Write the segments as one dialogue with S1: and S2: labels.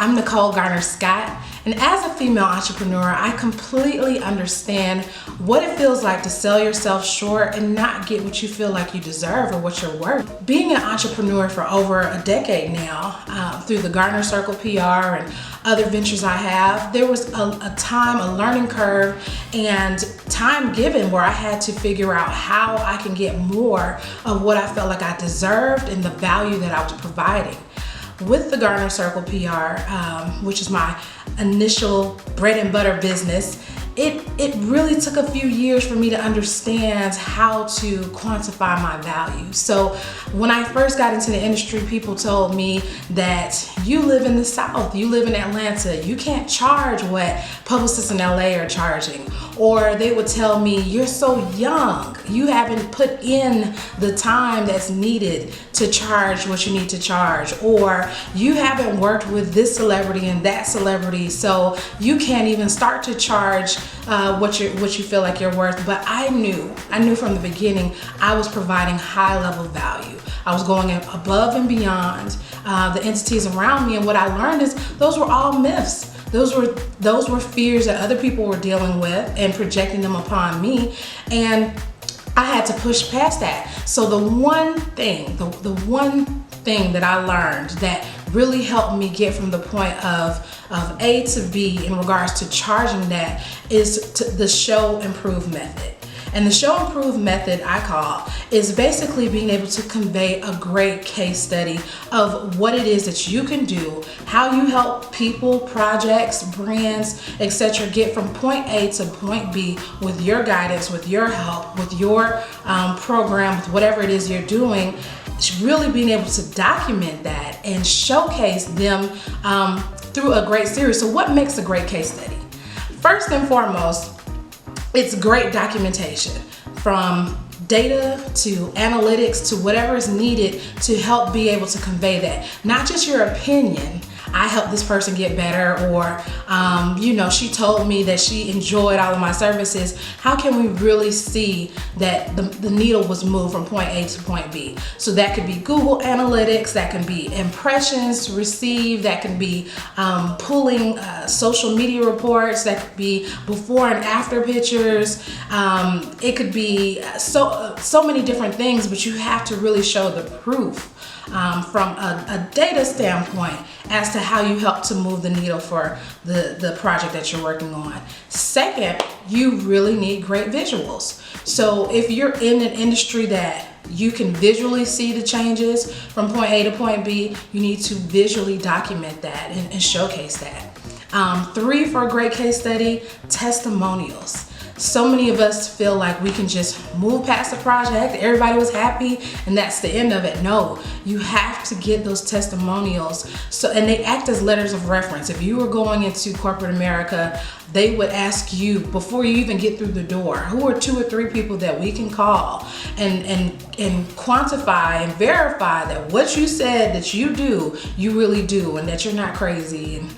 S1: I'm Nicole Garner Scott, and as a female entrepreneur, I completely understand what it feels like to sell yourself short and not get what you feel like you deserve or what you're worth. Being an entrepreneur for over a decade now, through the Garner Circle PR and other ventures I have, there was a time, a learning curve, and time given where I had to figure out how I can get more of what I felt like I deserved and the value that I was providing. With the Garner Circle PR, which is my initial bread and butter business, it really took a few years for me to understand how to quantify my value. So when I first got into the industry, people told me that you live in the South, you live in Atlanta, you can't charge what publicists in LA are charging. Or they would tell me, you're so young, you haven't put in the time that's needed to charge what you need to charge. Or you haven't worked with this celebrity and that celebrity, so you can't even start to charge what you feel like you're worth. But I knew from the beginning I was providing high level value. I was going above and beyond the entities around me, and what I learned is those were all myths. Those were fears that other people were dealing with and projecting them upon me, and I had to push past that. So the one thing that I learned that really helped me get from the point of A to B in regards to charging that is the show improve method. And the show improve method, I call, is basically being able to convey a great case study of what it is that you can do, how you help people, projects, brands, etc. get from point A to point B with your guidance, with your help, with your program, with whatever it is you're doing. It's really being able to document that and showcase them through a great series. So what makes a great case study? First and foremost, it's great documentation, from data to analytics to whatever is needed to help be able to convey that. Not just your opinion, I helped this person get better, or she told me that she enjoyed all of my services. How can we really see that the needle was moved from point A to point B? So that could be Google Analytics, that can be impressions received, that can be pulling social media reports, that could be before and after pictures. It could be so many different things, but you have to really show the proof from a data standpoint as to how you help to move the needle for the project that you're working on. Second, you really need great visuals. So if you're in an industry that you can visually see the changes from point A to point B, you need to visually document that and showcase that. 3, for a great case study, testimonials. So many of us feel like we can just move past the project, everybody was happy, and that's the end of it. No, you have to get those testimonials. And they act as letters of reference. If you were going into corporate America, they would ask you, before you even get through the door, who are 2 or 3 people that we can call and quantify and verify that what you said that you do, you really do, and that you're not crazy and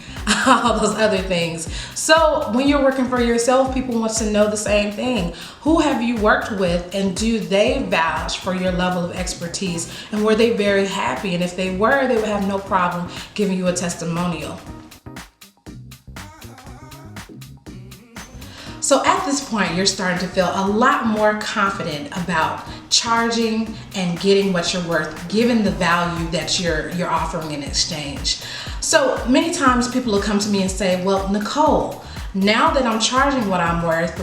S1: all those other things. So when you're working for yourself, people want to know the same thing. Who have you worked with, and do they vouch for your level of expertise, and were they very happy? And if they were, they would have no problem giving you a testimonial. So at this point, you're starting to feel a lot more confident about charging and getting what you're worth, given the value that you're offering in exchange. So many times people will come to me and say, well, Nicole, now that I'm charging what I'm worth,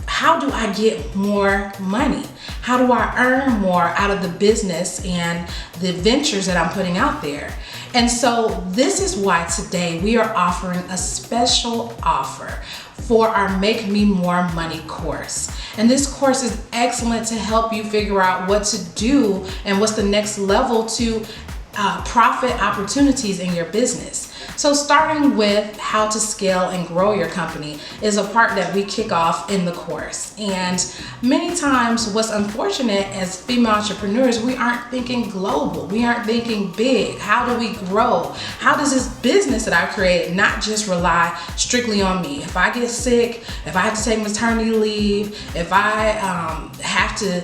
S1: how do I get more money? How do I earn more out of the business and the ventures that I'm putting out there? And so this is why today we are offering a special offer for our Make Me More Money course. And this course is excellent to help you figure out what to do and what's the next level to profit opportunities in your business. So starting with how to scale and grow your company is a part that we kick off in the course. And many times what's unfortunate as female entrepreneurs, we aren't thinking global. We aren't thinking big. How do we grow? How does this business that I created not just rely strictly on me? If I get sick, if I have to take maternity leave, if I have to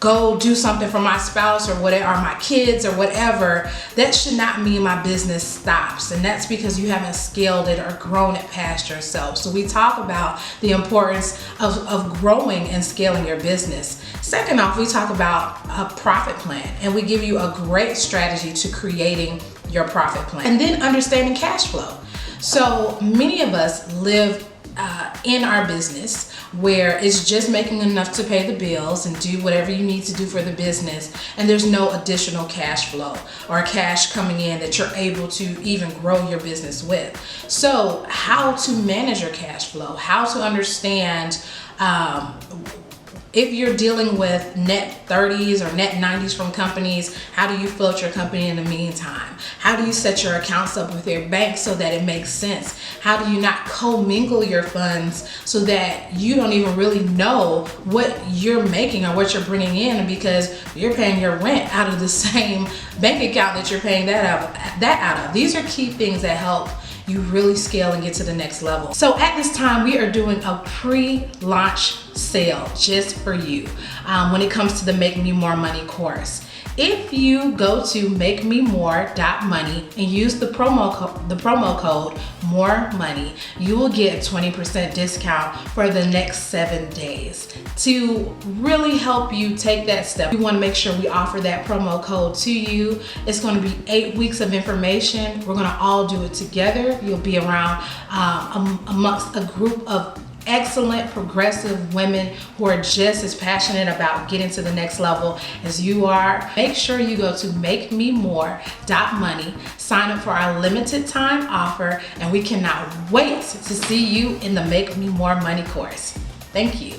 S1: go do something for my spouse or whatever, or my kids or whatever, that should not mean my business stops. And that's because you haven't scaled it or grown it past yourself. So we talk about the importance of growing and scaling your business. Second off, we talk about a profit plan, and we give you a great strategy to creating your profit plan. And then understanding cash flow. So many of us live in our business where it's just making enough to pay the bills and do whatever you need to do for the business, and there's no additional cash flow or cash coming in that you're able to even grow your business with. So how to manage your cash flow, how to understand if you're dealing with net 30s or net 90s from companies, how do you float your company in the meantime? How do you set your accounts up with your bank so that it makes sense? How do you not commingle your funds so that you don't even really know what you're making or what you're bringing in, because you're paying your rent out of the same bank account that you're paying that out of? These are key things that help you really scale and get to the next level. So at this time, we are doing a pre-launch sale just for you when it comes to the Make Me More Money course. If you go to makememore.money and use the promo code More Money, you will get a 20% discount for the next 7 days. To really help you take that step, we want to make sure we offer that promo code to you. It's going to be 8 weeks of information. We're going to all do it together. You'll be around amongst a group of excellent progressive women who are just as passionate about getting to the next level as you are. Make sure you go to makememore.money, sign up for our limited time offer, and we cannot wait to see you in the Make Me More Money course. Thank you.